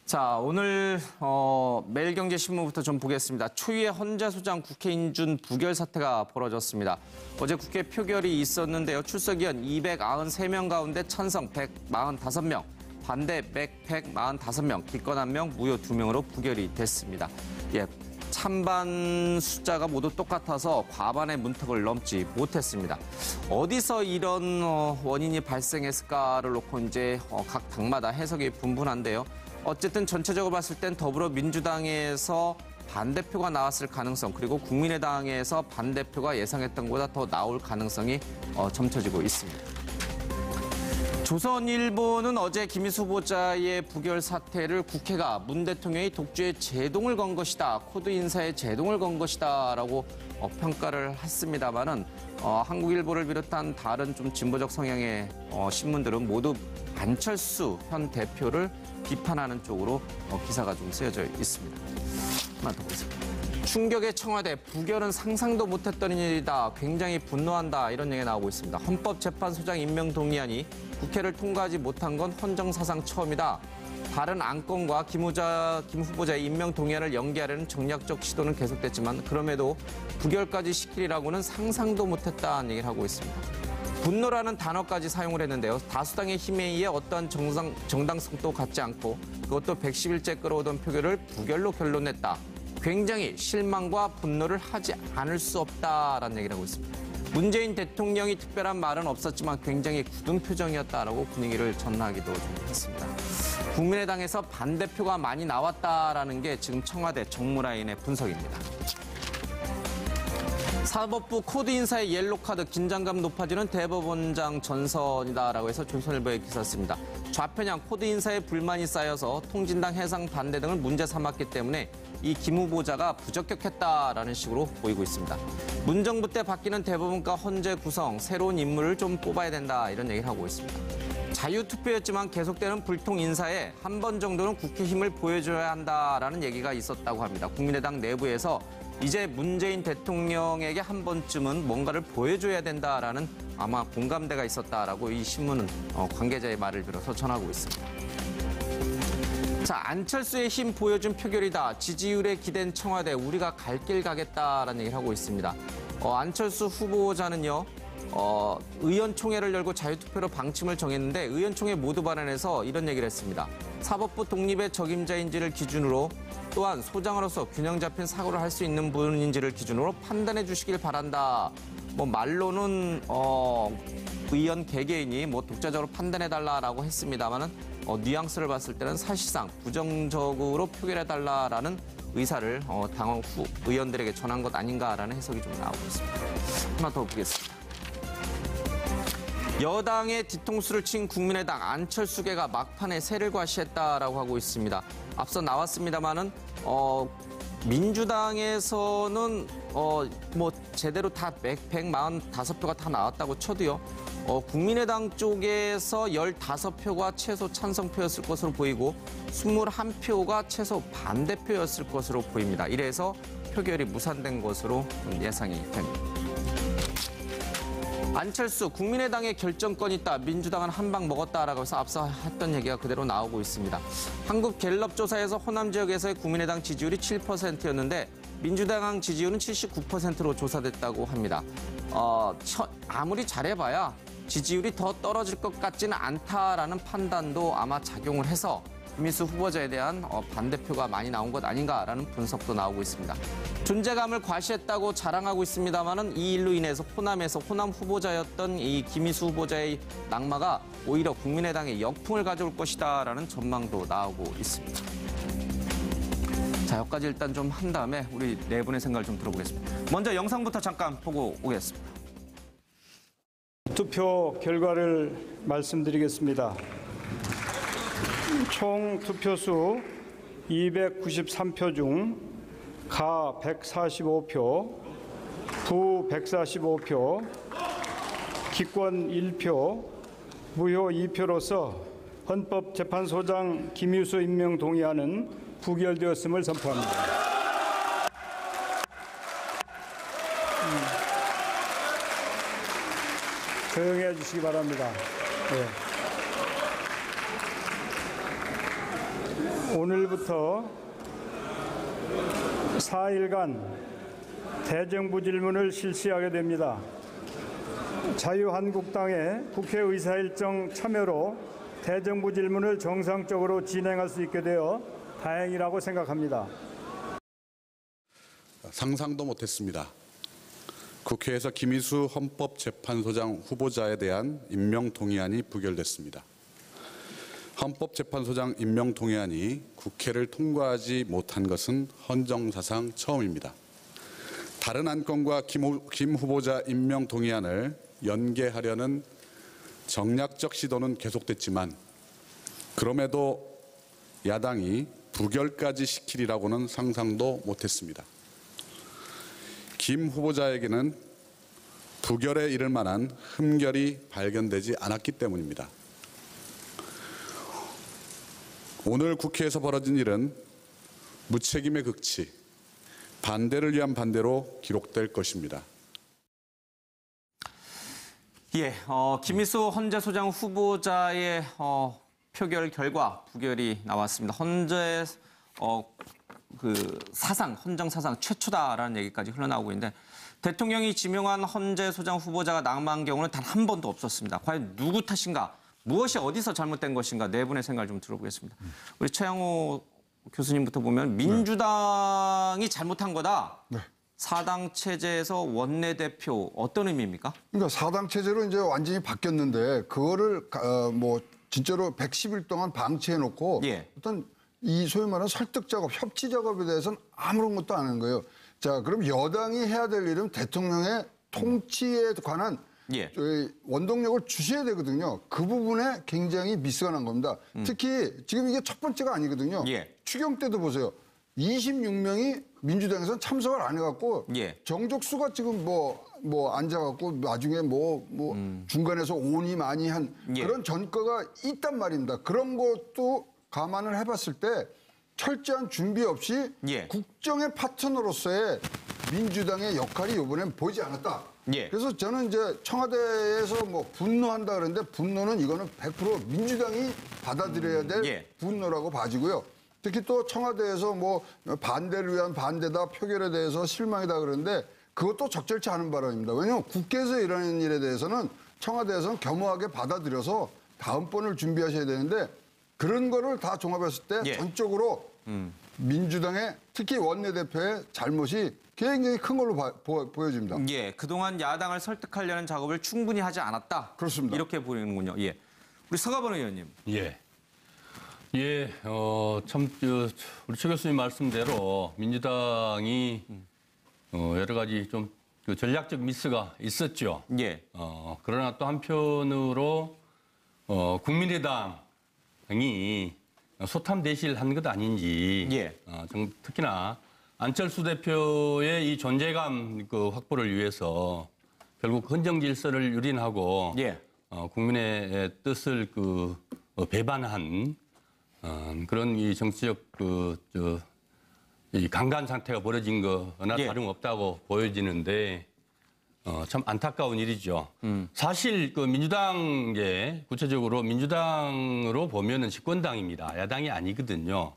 자, 오늘 매일경제신문부터 좀 보겠습니다. 초유의 헌재소장 국회 인준 부결 사태가 벌어졌습니다. 어제 국회 표결이 있었는데요. 출석위원 293명 가운데 찬성 145명, 반대 145명, 기권 1명, 무효 2명으로 부결이 됐습니다. 찬반 숫자가 모두 똑같아서 과반의 문턱을 넘지 못했습니다. 어디서 이런 원인이 발생했을까를 놓고 이제 각 당마다 해석이 분분한데요. 어쨌든 전체적으로 봤을 땐 더불어민주당에서 반대표가 나왔을 가능성, 그리고 국민의당에서 반대표가 예상했던 것보다 더 나올 가능성이 점쳐지고 있습니다. 조선일보는 어제 김희수 후보자의 부결 사태를 국회가 문 대통령이 독주에 제동을 건 것이다, 코드 인사에 제동을 건 것이다라고 평가를 했습니다만은 한국일보를 비롯한 다른 좀 진보적 성향의 신문들은 모두 안철수 현 대표를 비판하는 쪽으로 기사가 좀 쓰여져 있습니다. 하나 더 보겠습니다. 충격의 청와대, 부결은 상상도 못했던 일이다, 굉장히 분노한다, 이런 얘기가 나오고 있습니다. 헌법재판소장 임명 동의안이 국회를 통과하지 못한 건 헌정사상 처음이다. 다른 안건과 김 후보자의 임명 동의안을 연기하려는 정략적 시도는 계속됐지만 그럼에도 부결까지 시키리라고는 상상도 못했다는 얘기를 하고 있습니다. 분노라는 단어까지 사용을 했는데요. 다수당의 힘에 의해 어떠한 정당성도 갖지 않고 그것도 110일째 끌어오던 표결을 부결로 결론냈다. 굉장히 실망과 분노를 하지 않을 수 없다라는 얘기를 하고 있습니다. 문재인 대통령이 특별한 말은 없었지만 굉장히 굳은 표정이었다라고 분위기를 전하기도 좀 했습니다. 국민의당에서 반대표가 많이 나왔다라는 게 지금 청와대 정무라인의 분석입니다. 사법부 코드 인사의 옐로 카드, 긴장감 높아지는 대법원장 전선이다라고 해서 조선일보에 기사 씁니다. 좌편향 코드 인사에 불만이 쌓여서 통진당 해상 반대 등을 문제 삼았기 때문에 이 김 후보자가 부적격했다라는 식으로 보이고 있습니다. 문정부 때 바뀌는 대법원과 헌재 구성, 새로운 인물을 좀 뽑아야 된다, 이런 얘기를 하고 있습니다. 자유투표였지만 계속되는 불통 인사에 한 번 정도는 국회 힘을 보여줘야 한다라는 얘기가 있었다고 합니다. 국민의당 내부에서 이제 문재인 대통령에게 한 번쯤은 뭔가를 보여줘야 된다라는 아마 공감대가 있었다라고 이 신문은 관계자의 말을 빌어서 전하고 있습니다. 자, 안철수의 힘 보여준 표결이다. 지지율에 기댄 청와대, 우리가 갈 길 가겠다라는 얘기를 하고 있습니다. 안철수 후보자는요, 의원총회를 열고 자유투표로 방침을 정했는데 의원총회 모두 발언에서 이런 얘기를 했습니다. 사법부 독립의 적임자인지를 기준으로, 또한 소장으로서 균형 잡힌 사고를 할 수 있는 분인지를 기준으로 판단해 주시길 바란다. 말로는 의원 개개인이 독자적으로 판단해달라라고 했습니다만은 뉘앙스를 봤을 때는 사실상 부정적으로 표결해달라라는 의사를 당원 의원들에게 전한 것 아닌가라는 해석이 좀 나오고 있습니다. 하나 더 보겠습니다. 여당의 뒤통수를 친 국민의당, 안철수계가 막판에 새를 과시했다라고 하고 있습니다. 앞서 나왔습니다만은 민주당에서는 제대로 다 145표가 다 나왔다고 쳐도요. 국민의당 쪽에서 15표가 최소 찬성표였을 것으로 보이고 21표가 최소 반대표였을 것으로 보입니다. 이래서 표결이 무산된 것으로 예상이 됩니다. 안철수, 국민의당의 결정권이 있다, 민주당은 한 방 먹었다라고 해서 앞서 했던 얘기가 그대로 나오고 있습니다. 한국갤럽 조사에서 호남 지역에서의 국민의당 지지율이 7%였는데 민주당 지지율은 79%로 조사됐다고 합니다. 아무리 잘해봐야 지지율이 더 떨어질 것 같지는 않다라는 판단도 아마 작용을 해서 김희수 후보자에 대한 반대표가 많이 나온 것 아닌가라는 분석도 나오고 있습니다. 존재감을 과시했다고 자랑하고 있습니다만은 이 일로 인해서 호남에서 호남 후보자였던 이 김희수 후보자의 낙마가 오히려 국민의당에 역풍을 가져올 것이다라는 전망도 나오고 있습니다. 자, 여기까지 일단 좀 한 다음에 우리 네 분의 생각을 좀 들어보겠습니다. 먼저 영상부터 잠깐 보고 오겠습니다. 투표 결과를 말씀드리겠습니다. 총 투표수 293표 중 가 145표, 부 145표, 기권 1표, 무효 2표로서 헌법재판소장 김희수 임명 동의안은 부결되었음을 선포합니다. 조용히 해주시기 바랍니다. 네. 오늘부터 4일간 대정부 질문을 실시하게 됩니다. 자유한국당의 국회의사일정 참여로 대정부 질문을 정상적으로 진행할 수 있게 되어 다행이라고 생각합니다. 상상도 못했습니다. 국회에서 김희수 헌법재판소장 후보자에 대한 임명동의안이 부결됐습니다. 헌법재판소장 임명동의안이 국회를 통과하지 못한 것은 헌정사상 처음입니다. 다른 안건과 김 후보자 임명동의안을 연계하려는 정략적 시도는 계속됐지만 그럼에도 야당이 부결까지 시키리라고는 상상도 못했습니다. 김 후보자에게는 부결에 이를 만한 흠결이 발견되지 않았기 때문입니다. 오늘 국회에서 벌어진 일은 무책임의 극치, 반대를 위한 반대로 기록될 것입니다. 예, 김희수 헌재소장 후보자의 표결 결과 부결이 나왔습니다. 헌재 헌정 사상 최초다라는 얘기까지 흘러나오고 있는데 대통령이 지명한 헌재소장 후보자가 낙마한 경우는 단 한 번도 없었습니다. 과연 누구 탓인가? 무엇이 어디서 잘못된 것인가? 네 분의 생각을 좀 들어보겠습니다. 우리 최양호 교수님부터 보면 민주당이 잘못한 거다. 네. 사당 체제에서 원내대표 어떤 의미입니까? 그러니까 사당 체제로 이제 완전히 바뀌었는데 그거를 뭐 진짜로 110일 동안 방치해놓고 예. 어떤 이 소위 말하는 설득 작업, 협치 작업에 대해서는 아무런 것도 안 하는 거예요. 자, 그럼 여당이 해야 될 일은 대통령의 통치에 관한 예. 원동력을 주셔야 되거든요. 그 부분에 굉장히 미스가 난 겁니다. 특히 지금 이게 첫 번째가 아니거든요. 예. 추경 때도 보세요. 26명이 민주당에서는 참석을 안 해갖고 예. 정족수가 지금 뭐 앉아갖고 나중에 중간에서 온이 많이 한 예. 그런 전과가 있단 말입니다. 그런 것도 감안을 해봤을 때 철저한 준비 없이 예. 국정의 파트너로서의 민주당의 역할이 이번엔 보이지 않았다. 예. 그래서 저는 이제 청와대에서 뭐 분노한다 그러는데 분노는 이거는 100% 민주당이 받아들여야 될 예. 분노라고 봐지고요. 특히 또 청와대에서 뭐 반대를 위한 반대다 표결에 대해서 실망이다 그러는데 그것도 적절치 않은 발언입니다. 왜냐하면 국회에서 일하는 일에 대해서는 청와대에서는 겸허하게 받아들여서 다음번을 준비하셔야 되는데 그런 거를 다 종합했을 때 예. 전적으로 민주당의 특히 원내대표의 잘못이 굉장히 큰 걸로 보여집니다. 예, 그동안 야당을 설득하려는 작업을 충분히 하지 않았다. 그렇습니다. 이렇게 보이는군요. 예, 우리 서가번 의원님. 예. 예, 참, 우리 최 교수님 말씀대로 민주당이 여러 가지 좀 전략적 미스가 있었죠. 예, 그러나 또 한편으로 국민의당이 소탐 대실을 한 것 아닌지. 예. 특히나 안철수 대표의 이 존재감 확보를 위해서 결국 헌정 질서를 유린하고 예. 국민의 뜻을 배반한 그런 이 정치적 이 강간 상태가 벌어진 거나 예. 다름없다고 보여지는데 참 안타까운 일이죠. 사실 민주당계 구체적으로 민주당으로 보면은 집권당입니다. 야당이 아니거든요.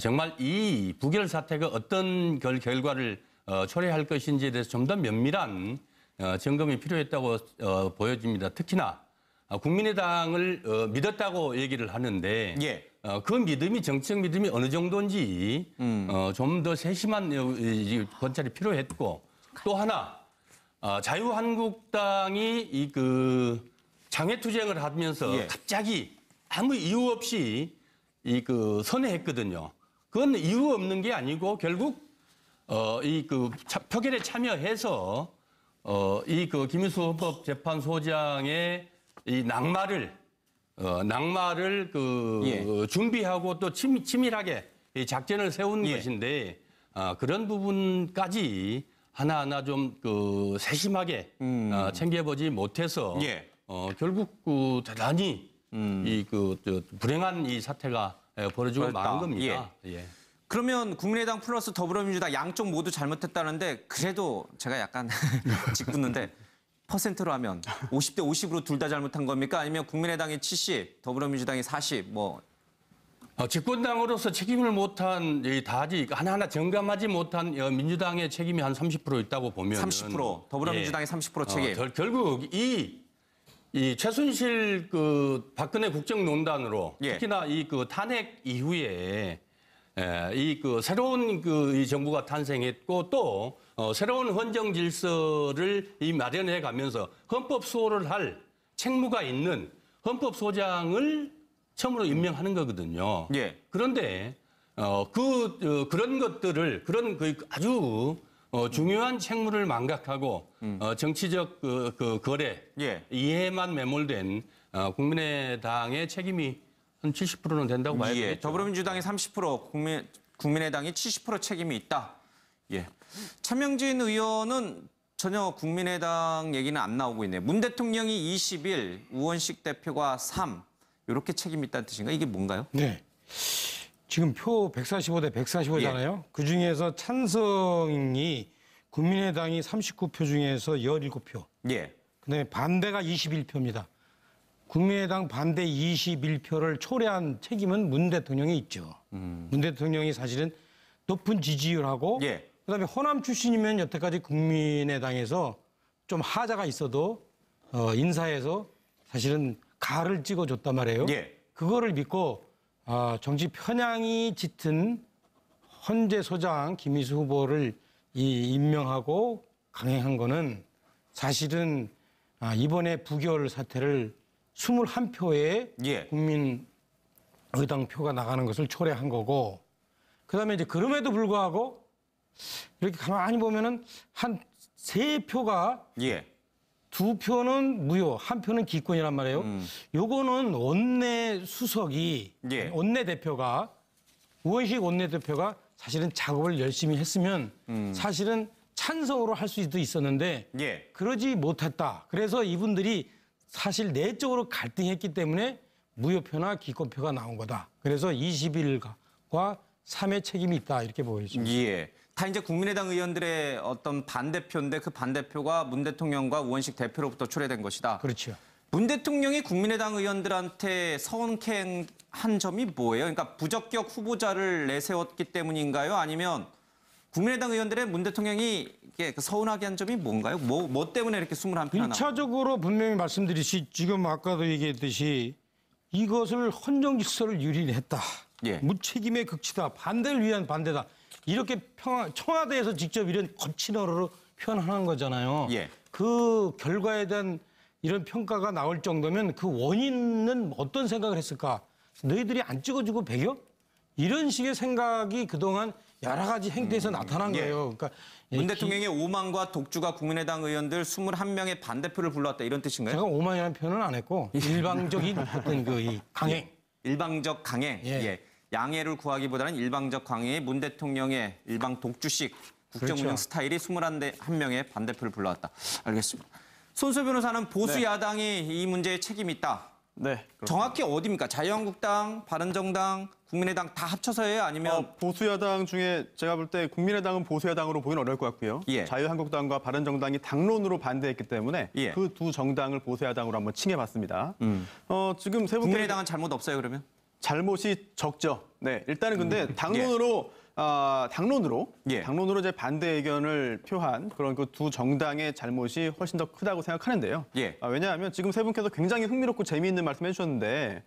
정말 이 부결 사태가 어떤 결과를 초래할 것인지에 대해서 좀 더 면밀한 점검이 필요했다고 보여집니다. 특히나 국민의당을 믿었다고 얘기를 하는데 예. 그 믿음이 정치적 믿음이 어느 정도인지 좀 더 세심한 관찰이 필요했고 또 하나 자유한국당이 이 장외투쟁을 하면서 예. 갑자기 아무 이유 없이 선회했거든요. 그건 이유 없는 게 아니고 결국 표결에 참여해서 김희수 헌법재판소장의 이 낙마를 예. 준비하고 또 치밀하게 이 작전을 세운 예. 것인데 그런 부분까지 하나하나 좀 세심하게 챙겨보지 못해서 예. 결국 대단히 불행한 이 사태가 벌어지고 그렇다. 마는 겁니다. 예. 그러면 국민의당 플러스 더불어민주당 양쪽 모두 잘못했다는데 그래도 제가 약간 짓궂는데 퍼센트로 하면 50대 50으로 둘 다 잘못한 겁니까? 아니면 국민의당이 70, 더불어민주당이 40, 집권당으로서 책임을 못한 다지 하나하나 점검하지 못한 민주당의 책임이 한 30% 있다고 보면 30% 더불어민주당의 30% 책임. 결국 이 최순실 그 박근혜 국정농단으로 예. 특히나 이 그 탄핵 이후에 이 그 새로운 이 정부가 탄생했고 또 새로운 헌정 질서를 마련해 가면서 헌법 수호를 할 책무가 있는 헌법소장을 처음으로 임명하는 거거든요. 예. 그런데 그런 것들을 그 아주 중요한 책무를 망각하고 정치적 그 거래 예. 이해만 매몰된 국민의당의 책임이 한 70%는 된다고 봐야 예. 되겠죠. 더불어민주당이 30%, 국민의당이 70% 책임이 있다. 예. 차명진 의원은 전혀 국민의당 얘기는 안 나오고 있네요. 문 대통령이 21, 우원식 대표가 3. 이렇게 책임이 있다는 뜻인가? 이게 뭔가요? 네. 지금 표 145대 145잖아요. 그중에서 찬성이 국민의당이 39표 중에서 17표. 예. 그다음에 반대가 21표입니다. 국민의당 반대 21표를 초래한 책임은 문 대통령이 있죠. 문 대통령이 사실은 높은 지지율하고 예. 그다음에 호남 출신이면 여태까지 국민의당에서 좀 하자가 있어도 인사에서 사실은 가를 찍어줬단 말이에요. 예. 그거를 믿고 정치 편향이 짙은 헌재 소장 김희수 후보를 임명하고 강행한 거는 사실은 이번에 부결 사태를 21표의 예. 국민의당 표가 나가는 것을 초래한 거고 그다음에 이제 그럼에도 불구하고 이렇게 가만히 보면은 한 3표가 예. 2표는 무효, 1표는 기권이란 말이에요. 요거는 원내 수석이, 예. 원내 대표가, 우원식 원내 대표가 사실은 작업을 열심히 했으면 사실은 찬성으로 할 수도 있었는데 예. 그러지 못했다. 그래서 이분들이 사실 내적으로 갈등했기 때문에 무효표나 기권표가 나온 거다. 그래서 21과 3의 책임이 있다. 이렇게 보여집니다. 예. 다 이제 국민의당 의원들의 어떤 반대표인데 그 반대표가 문 대통령과 우원식 대표로부터 초래된 것이다. 그렇죠. 문 대통령이 국민의당 의원들한테 서운케한 점이 뭐예요? 그러니까 부적격 후보자를 내세웠기 때문인가요? 아니면 국민의당 의원들의 문 대통령이 이렇게 서운하게 한 점이 뭔가요? 뭐 때문에 이렇게 21표나 나온 1차적으로 분명히 말씀드리시 지금 아까도 얘기했듯이 이것을 헌정 질서를 유린했다. 예. 무책임의 극치다. 반대를 위한 반대다. 이렇게 청와대에서 직접 이런 거친 언어로 표현하는 거잖아요. 예. 그 결과에 대한 이런 평가가 나올 정도면 그 원인은 어떤 생각을 했을까? 너희들이 안 찍어주고 배겨? 이런 식의 생각이 그동안 여러 가지 행태에서 나타난 예. 거예요. 그러니까 문 대통령의 오만과 독주가 국민의당 의원들 21명의 반대표를 불러왔다 이런 뜻인가요? 제가 오만이라는 표현은 안 했고 일방적인 어떤 그 강행. 일방적 강행. 예. 예. 양해를 구하기보다는 일방적 강행에 문 대통령의 일방 독주식 국정운영 그렇죠. 스타일이 21명의 반대표를 불러왔다. 알겠습니다. 손수 변호사는 보수 야당이 이 문제에 책임이 있다. 네. 정확히 어디입니까? 자유한국당, 바른정당, 국민의당 다 합쳐서예요? 아니면 보수야당 중에 제가 볼 때 국민의당은 보수야당으로 보기는 어려울 것 같고요. 예. 자유한국당과 바른정당이 당론으로 반대했기 때문에 예. 그 두 정당을 보수야당으로 한번 칭해봤습니다. 지금 세 분께 국민의당은 잘못 없어요, 그러면? 잘못이 적죠. 네, 일단은 근데 당론으로 예. 당론으로 이제 반대 의견을 표한 그런 그 두 정당의 잘못이 훨씬 더 크다고 생각하는데요. 예. 왜냐하면 지금 세 분께서 굉장히 흥미롭고 재미있는 말씀해 주셨는데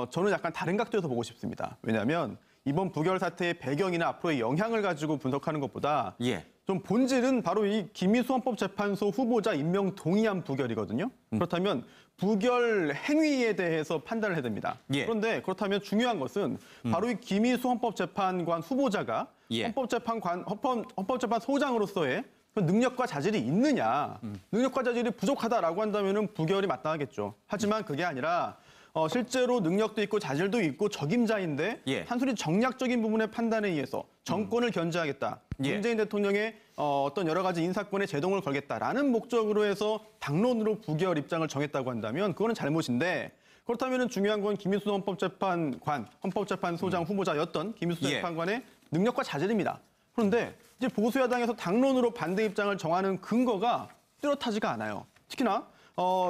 저는 약간 다른 각도에서 보고 싶습니다. 왜냐하면 이번 부결 사태의 배경이나 앞으로의 영향을 가지고 분석하는 것보다 예. 좀 본질은 바로 이 김희수 헌법재판소 후보자 임명 동의안 부결이거든요. 그렇다면 부결 행위에 대해서 판단을 해야 됩니다. 예. 그런데 그렇다면 중요한 것은 바로 이 김희수 헌법재판관 후보자가 예. 헌법재판소장으로서의 그 능력과 자질이 있느냐, 능력과 자질이 부족하다라고 한다면 부결이 마땅하겠죠. 하지만 그게 아니라 실제로 능력도 있고 자질도 있고 적임자인데 예. 단순히 정략적인 부분의 판단에 의해서 정권을 견제하겠다. 예. 문재인 대통령의 어떤 여러 가지 인사권에 제동을 걸겠다라는 목적으로 해서 당론으로 부결 입장을 정했다고 한다면 그거는 잘못인데 그렇다면 중요한 건 김희수 헌법재판소장 후보자였던 김희수 예. 재판관의 능력과 자질입니다. 그런데 이제 보수야당에서 당론으로 반대 입장을 정하는 근거가 뚜렷하지가 않아요. 특히나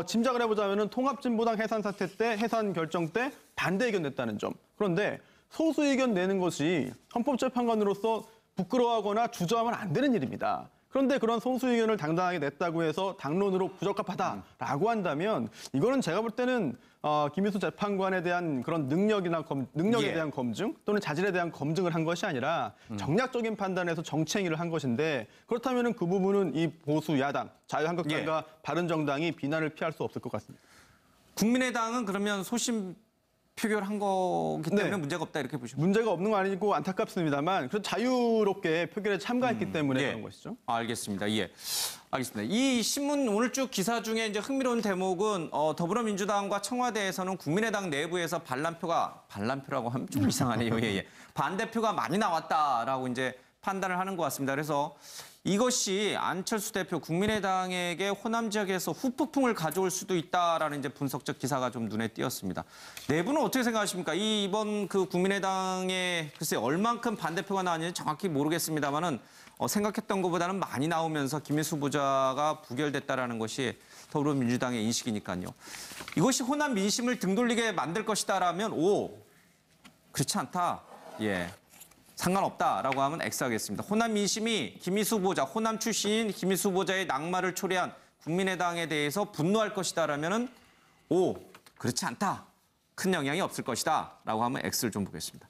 짐작을 해보자면은 통합진보당 해산 사태 때 해산 결정 때 반대 의견 냈다는 점. 그런데 소수 의견 내는 것이 헌법재판관으로서 부끄러워하거나 주저하면 안 되는 일입니다. 그런데 그런 소수 의견을 당당하게 냈다고 해서 당론으로 부적합하다라고 한다면 이거는 제가 볼 때는 김희수 재판관에 대한 그런 능력에 대한 검증 또는 자질에 대한 검증을 한 것이 아니라 정략적인 판단에서 정치 행위를 한 것인데 그렇다면 그 부분은 이 보수 야당 자유한국당과 바른정당이 비난을 피할 수 없을 것 같습니다. 국민의당은 그러면 소신 표결한 거기 때문에 네. 문제가 없다 이렇게 보시면 문제가 없는 건 아니고 안타깝습니다만 그래도 자유롭게 표결에 참가했기 때문에 그런 것이죠. 알겠습니다. 예. 알겠습니다. 이 신문 오늘 쭉 기사 중에 이제 흥미로운 대목은 더불어민주당과 청와대에서는 국민의당 내부에서 반란표라고 하면 좀 이상하네요. 예. 반대표가 많이 나왔다라고 이제 판단을 하는 것 같습니다. 그래서 이것이 안철수 대표 국민의당에게 호남 지역에서 후폭풍을 가져올 수도 있다라는 이제 분석적 기사가 좀 눈에 띄었습니다. 내부는 어떻게 생각하십니까? 이번 그 국민의당에 글쎄 얼만큼 반대표가 나왔는지 정확히 모르겠습니다만은 생각했던 것보다는 많이 나오면서 김희수 후보자가 부결됐다라는 것이 더불어민주당의 인식이니까요. 이것이 호남 민심을 등돌리게 만들 것이다라면 그렇지 않다. 예. 상관없다라고 하면 X하겠습니다. 호남 민심이 김희수 후보자, 호남 출신인 김희수 후보자의 낙마를 초래한 국민의당에 대해서 분노할 것이다라면은 그렇지 않다. 큰 영향이 없을 것이다라고 하면 X를 좀 보겠습니다.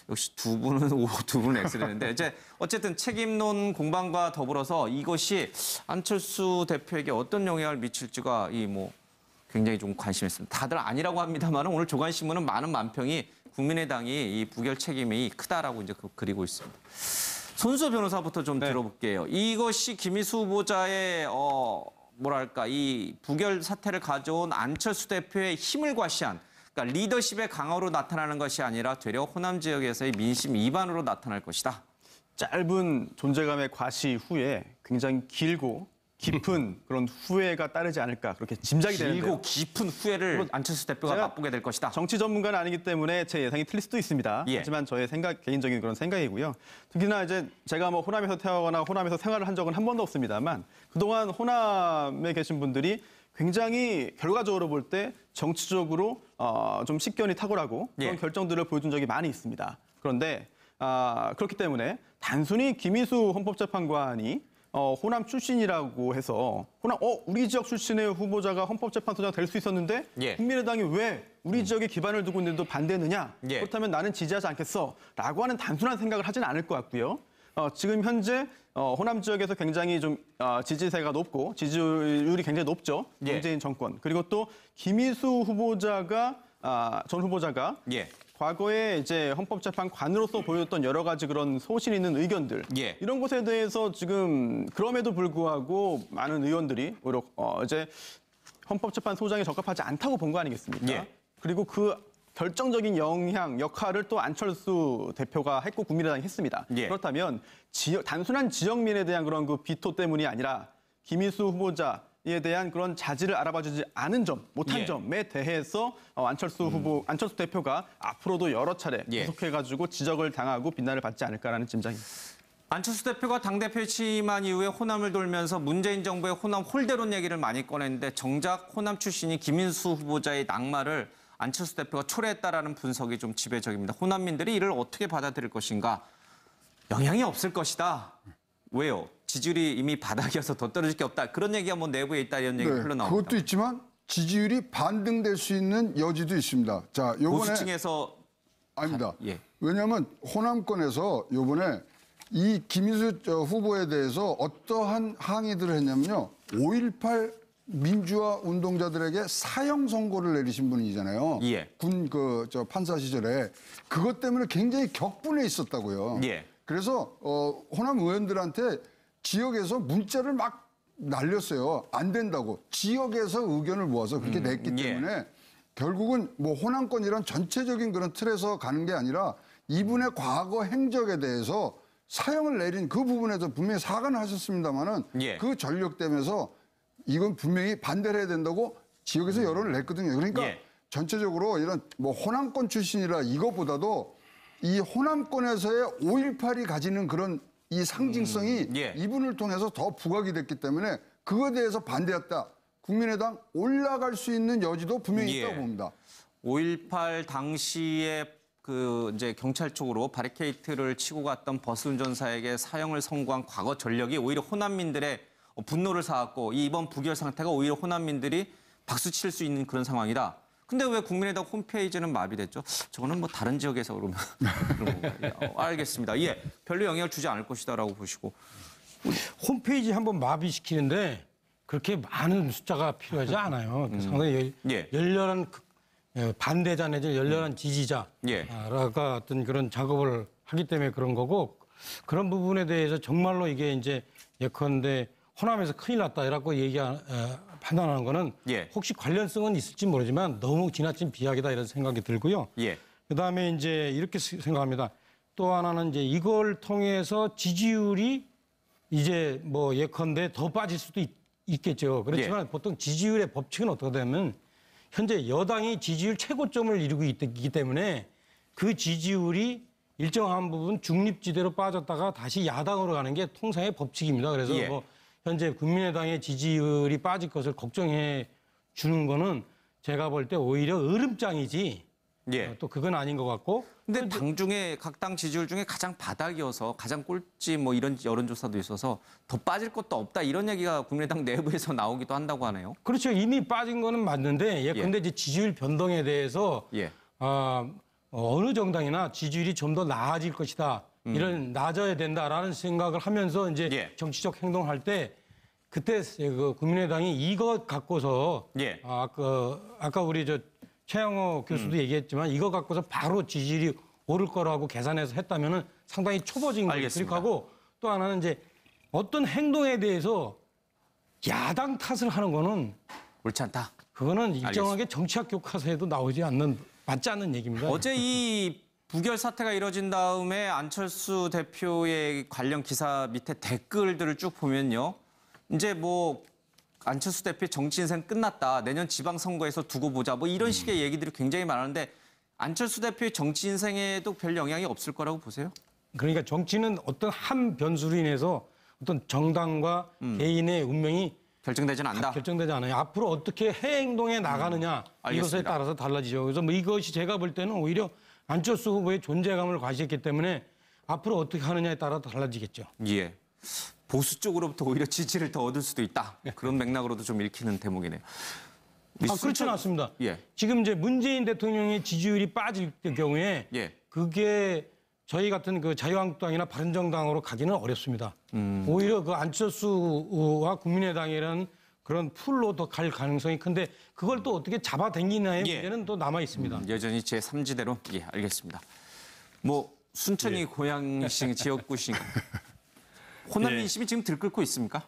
역시 두 분은 두 분은 X를 했는데 이제 어쨌든 책임론 공방과 더불어서 이것이 안철수 대표에게 어떤 영향을 미칠지가 굉장히 좀 관심이 있습니다. 다들 아니라고 합니다만 오늘 조간신문은 많은 만평이 국민의당이 이 부결 책임이 크다라고 이제 그리고 있습니다. 손수호 변호사부터 좀 들어볼게요. 이것이 김희수 후보자의 이 부결 사태를 가져온 안철수 대표의 힘을 과시한 그러니까 리더십의 강화로 나타나는 것이 아니라 되려 호남 지역에서의 민심 이반으로 나타날 것이다. 짧은 존재감의 과시 후에 굉장히 길고 깊은 그런 후회가 따르지 않을까 그렇게 짐작이 되는데요. 길고 깊은 후회를 안철수 대표가 맛보게 될 것이다. 정치 전문가는 아니기 때문에 제 예상이 틀릴 수도 있습니다. 예. 하지만 저의 개인적인 그런 생각이고요. 특히나 이제 제가 호남에서 태어나거나 호남에서 생활을 한 적은 한 번도 없습니다만 그동안 호남에 계신 분들이 굉장히 결과적으로 볼 때 정치적으로 좀 식견이 탁월하고 그런 결정들을 보여준 적이 많이 있습니다. 그런데 그렇기 때문에 단순히 김희수 헌법재판관이 호남 출신이라고 해서 우리 지역 출신의 후보자가 헌법재판소장 될 수 있었는데 국민의당이 왜 우리 지역에 기반을 두고 있는데도 반대했느냐? 그렇다면 나는 지지하지 않겠어. 라고 하는 단순한 생각을 하진 않을 것 같고요. 지금 현재 호남 지역에서 굉장히 좀 지지세가 높고 지지율이 굉장히 높죠. 문재인 정권. 그리고 또 김희수 후보자가 전 후보자가 과거에 이제 헌법재판관으로서 보였던 여러 가지 그런 소신 있는 의견들 이런 것에 대해서 지금 그럼에도 불구하고 많은 의원들이 오히려 이제 헌법재판소장에 적합하지 않다고 본 거 아니겠습니까? 그리고 그 결정적인 역할을 또 안철수 대표가 했고 국민의당이 했습니다. 그렇다면 단순한 지역민에 대한 그런 그 비토 때문이 아니라 김희수 후보자에 대한 그런 자질을 알아봐주지 않은 점, 못한 점에 대해서 안철수 대표가 앞으로도 여러 차례 계속해가지고 지적을 당하고 비난을 받지 않을까라는 짐작입니다. 안철수 대표가 당대표에 취임한 이후에 호남을 돌면서 문재인 정부의 호남 홀대론 얘기를 많이 꺼냈는데 정작 호남 출신이 김인수 후보자의 낙마를 안철수 대표가 초래했다라는 분석이 좀 지배적입니다. 호남민들이 이를 어떻게 받아들일 것인가? 영향이 없을 것이다. 왜요? 지지율이 이미 바닥이어서 더 떨어질 게 없다. 그런 얘기가 내부에 있다 이런 얘기가 흘러나옵니다. 그것도 있지만 지지율이 반등될 수 있는 여지도 있습니다. 자, 요번에 보수층에서 아닙니다. 왜냐하면 호남권에서 요번에 이 김희수 후보에 대해서 어떠한 항의들을 했냐면요. 5.18 민주화 운동자들에게 사형 선고를 내리신 분이잖아요. 군 판사 시절에 그것 때문에 굉장히 격분해 있었다고요. 그래서 호남 의원들한테 지역에서 문자를 막 날렸어요. 안 된다고. 지역에서 의견을 모아서 그렇게 냈기 때문에 결국은 호남권 전체적인 그런 틀에서 가는 게 아니라 이분의 과거 행적에 대해서 사형을 내린 그 부분에서 분명히 사과는 하셨습니다만은 그 전력되면서 이건 분명히 반대를 해야 된다고 지역에서 여론을 냈거든요. 그러니까 전체적으로 이런 호남권 출신이라 이것보다도 이 호남권에서의 5.18이 가지는 그런 이 상징성이 이분을 통해서 더 부각이 됐기 때문에 그거에 대해서 반대했다. 국민의당 올라갈 수 있는 여지도 분명히 있다고 봅니다. 5.18 당시에 그 이제 경찰 쪽으로 바리케이트를 치고 갔던 버스 운전사에게 사형을 선고한 과거 전력이 오히려 호남민들의 분노를 사왔고 이번 부결 상태가 오히려 호남민들이 박수 칠 수 있는 그런 상황이다. 근데 왜 국민의당 홈페이지는 마비됐죠? 저거는 뭐 다른 지역에서 그러면 그런 건가요? 예, 알겠습니다. 예, 별로 영향을 주지 않을 것이다라고 보시고. 홈페이지 한번 마비시키는데 그렇게 많은 숫자가 필요하지 않아요. 상당히 예. 열렬한 반대자 내지 열렬한 지지자가 예. 어떤 그런 작업을 하기 때문에 그런 거고 그런 부분에 대해서 정말로 이게 이제 예컨대 호남에서 큰일 났다 이라고 판단하는 거는 예. 혹시 관련성은 있을지 모르지만 너무 지나친 비약이다 이런 생각이 들고요. 예. 그다음에 이제 이렇게 생각합니다. 또 하나는 이제 이걸 통해서 지지율이 이제 뭐 예컨대 더 빠질 수도 있겠죠. 그렇지만 보통 지지율의 법칙은 어떻게 되면 현재 여당이 지지율 최고점을 이루고 있기 때문에 그 지지율이 일정한 부분 중립지대로 빠졌다가 다시 야당으로 가는 게 통상의 법칙입니다. 그래서 예. 뭐 현재 국민의당의 지지율이 빠질 것을 걱정해 주는 거는 제가 볼 때 오히려 으름장이지 예. 또 그건 아닌 것 같고 근데 당 중에 각 당 지지율 중에 가장 바닥이어서 가장 꼴찌 뭐 이런 여론조사도 있어서 더 빠질 것도 없다 이런 얘기가 국민의당 내부에서 나오기도 한다고 하네요. 그렇죠. 이미 빠진 거는 맞는데 예컨대 이제 지지율 변동에 대해서 예. 어느 정당이나 지지율이 좀 더 나아질 것이다. 이런 낮아야 된다라는 생각을 하면서 이제 예. 정치적 행동할 때 그때 그 국민의당이 이것 갖고서 예. 아까 우리 최양호 교수도 얘기했지만 이거 갖고서 바로 지지율이 오를 거라고 계산해서 했다면은 상당히 초보적인 거죠. 알겠습니다. 그리고 또 하나는 이제 어떤 행동에 대해서 야당 탓을 하는 거는 옳지 않다. 그거는 일정하게 정치학 교과서에도 나오지 않는 맞지 않는 얘기입니다. 어제 이 부결 사태가 이뤄진 다음에 안철수 대표의 관련 기사 밑에 댓글들을 쭉 보면요. 이제 뭐 안철수 대표의 정치 인생 끝났다. 내년 지방선거에서 두고 보자. 뭐 이런 식의 얘기들이 굉장히 많았는데 안철수 대표의 정치 인생에도 별 영향이 없을 거라고 보세요? 그러니까 정치는 어떤 한 변수로 인해서 어떤 정당과 개인의 운명이 결정되진 않는다. 결정되지 않아요. 앞으로 어떻게 행동에 나가느냐 이것에 알겠습니다. 따라서 달라지죠. 그래서 뭐 이것이 제가 볼 때는 오히려 안철수 후보의 존재감을 과시했기 때문에 앞으로 어떻게 하느냐에 따라 달라지겠죠. 예. 보수 쪽으로부터 오히려 지지를 더 얻을 수도 있다. 그런 맥락으로도 좀 읽히는 대목이네요. 그렇지는 않습니다. 예. 지금 이제 문재인 대통령의 지지율이 빠질 경우에 예. 그게 저희 같은 그 자유한국당이나 바른정당으로 가기는 어렵습니다. 오히려 그 안철수와 국민의당이라는 그런 풀로 더 갈 가능성이 큰데 그걸 또 어떻게 잡아당기냐의 예. 문제는 또 남아 있습니다. 여전히 제3지대로 예, 알겠습니다. 뭐 순천이 고향이신 지역구신 호남 민심이 지금 들끓고 있습니까?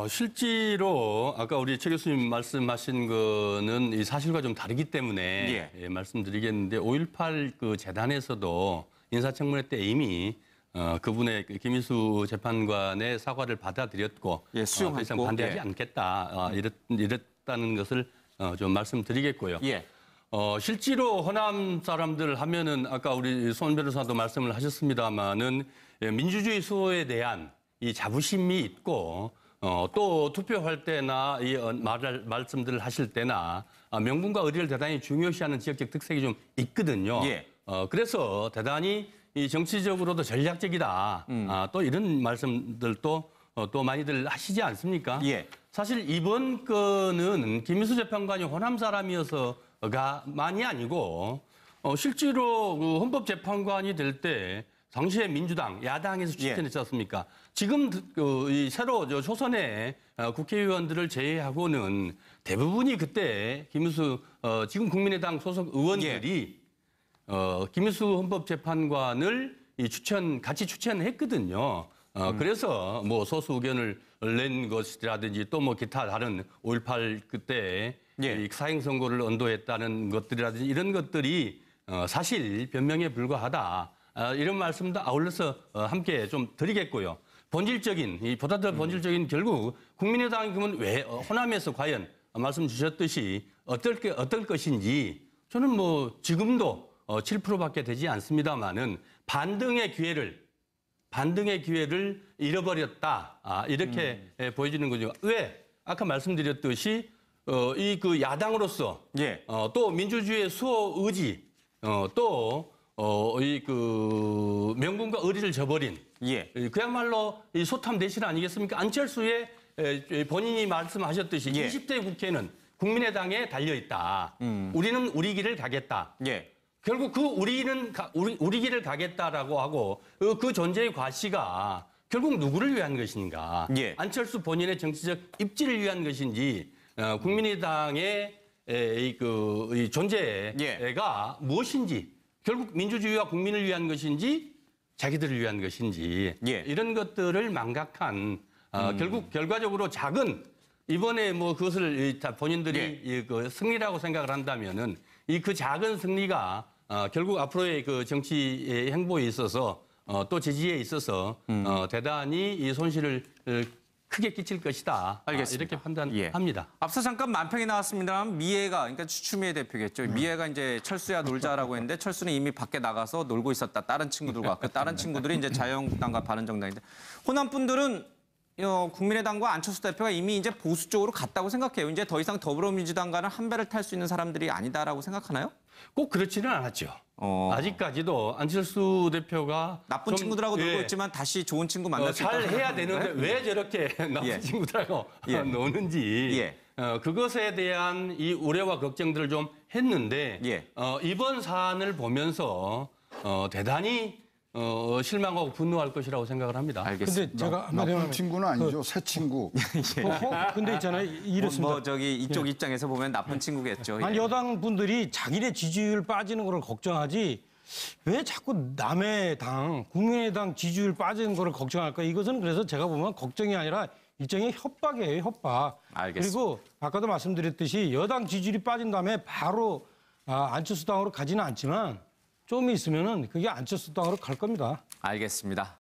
실제로 아까 우리 최 교수님 말씀하신 거는 이 사실과 좀 다르기 때문에 예, 말씀드리겠는데 5.18 그 재단에서도 인사청문회 때 이미 그분의 김인수 재판관의 사과를 받아들였고 예, 수용했고 더 이상 반대하지 예. 않겠다 이랬다는 것을 좀 말씀드리겠고요. 예. 실제로 호남 사람들 하면은 아까 우리 손 변호사도 말씀을 하셨습니다마는 민주주의 수호에 대한 이 자부심이 있고 또 투표할 때나 이 말씀들을 하실 때나 명분과 의리를 대단히 중요시하는 지역적 특색이 좀 있거든요. 예. 그래서 대단히 이 정치적으로도 전략적이다. 또 이런 말씀들도 또 많이들 하시지 않습니까? 예. 사실 이번 건은 김인수 재판관이 호남 사람이어서가 많이 아니고 실제로 그 헌법재판관이 될 때 당시에 민주당 야당에서 추천했지 않습니까? 지금 이 새로 초선의 국회의원들을 제외하고는 대부분이 그때 김인수 지금 국민의당 소속 의원들이 김인수 헌법재판관을 같이 추천했거든요. 그래서 뭐 소수 의견을 낸 것이라든지 또 뭐 기타 다른 5.18 그때 이 사형 선고를 언도했다는 것들이라든지 이런 것들이 사실 변명에 불과하다. 이런 말씀도 아울러서 함께 좀 드리겠고요. 보다 더 본질적인 결국 국민의당이 그러면 왜 호남에서 과연 말씀 주셨듯이 어떨 것인지 저는 뭐 지금도 7%밖에 되지 않습니다만은 반등의 기회를 잃어버렸다. 이렇게 보여지는 거죠. 왜? 아까 말씀드렸듯이 이 그 야당으로서 예. 또 민주주의의 수호 의지 또 이 그 명분과 의리를 저버린 예. 그야말로 이 소탐 대신 아니겠습니까? 안철수의 본인이 말씀하셨듯이 예. 20대 국회는 국민의당에 달려 있다. 우리는 우리 길을 가겠다. 예. 결국 그 우리 길을 가겠다라고 하고 그 존재의 과시가 결국 누구를 위한 것인가? 예. 안철수 본인의 정치적 입지를 위한 것인지 국민의당의 이 존재가 예. 무엇인지 결국 민주주의와 국민을 위한 것인지 자기들을 위한 것인지 예. 이런 것들을 망각한 결국 결과적으로 작은 이번에 뭐 그것을 다 본인들이 예. 그 승리라고 생각을 한다면은 이 그 작은 승리가 결국 앞으로의 그 정치의 행보에 있어서 또 지지에 있어서 대단히 이 손실을 크게 끼칠 것이다. 알겠습니다. 이렇게 판단합니다. 앞서 잠깐 만평이 나왔습니다만 미애가 그러니까 추미애 대표겠죠. 미애가 이제 철수야 놀자라고 했는데 철수는 이미 밖에 나가서 놀고 있었다. 다른 친구들과 그 다른 친구들이 이제 자유한국당과 바른정당인데 호남 분들은 국민의당과 안철수 대표가 이미 이제 보수 쪽으로 갔다고 생각해요. 이제 더 이상 더불어민주당과는 한 배를 탈 수 있는 사람들이 아니다라고 생각하나요? 꼭 그렇지는 않았죠. 아직까지도 안철수 대표가 나쁜 좀, 친구들하고 놀고 있지만 다시 좋은 친구 만날 수 있다. 잘 해야 되는데 왜 저렇게 나쁜 예. 친구들하고 예. 노는지 예. 그것에 대한 이 우려와 걱정들을 좀 했는데 예. 이번 사안을 보면서 대단히 실망하고 분노할 것이라고 생각을 합니다. 알겠습니다. 근데 제가 한마디 나쁜 하면 친구는 아니죠. 새 친구. 근데 있잖아요. 이렇습니다. 뭐 저기 이쪽 입장에서 보면 나쁜 친구겠죠. 아니 예. 여당 분들이 자기네 지지율 빠지는 걸 걱정하지 왜 자꾸 남의 당 국민의당 지지율 빠지는 거를 걱정할까? 이것은 그래서 제가 보면 걱정이 아니라 일종의 협박이에요, 협박. 알겠습니다. 그리고 아까도 말씀드렸듯이 여당 지지율이 빠진 다음에 바로 안철수 당으로 가지는 않지만 좀 있으면은 그게 안철수 당으로 갈 겁니다. 알겠습니다.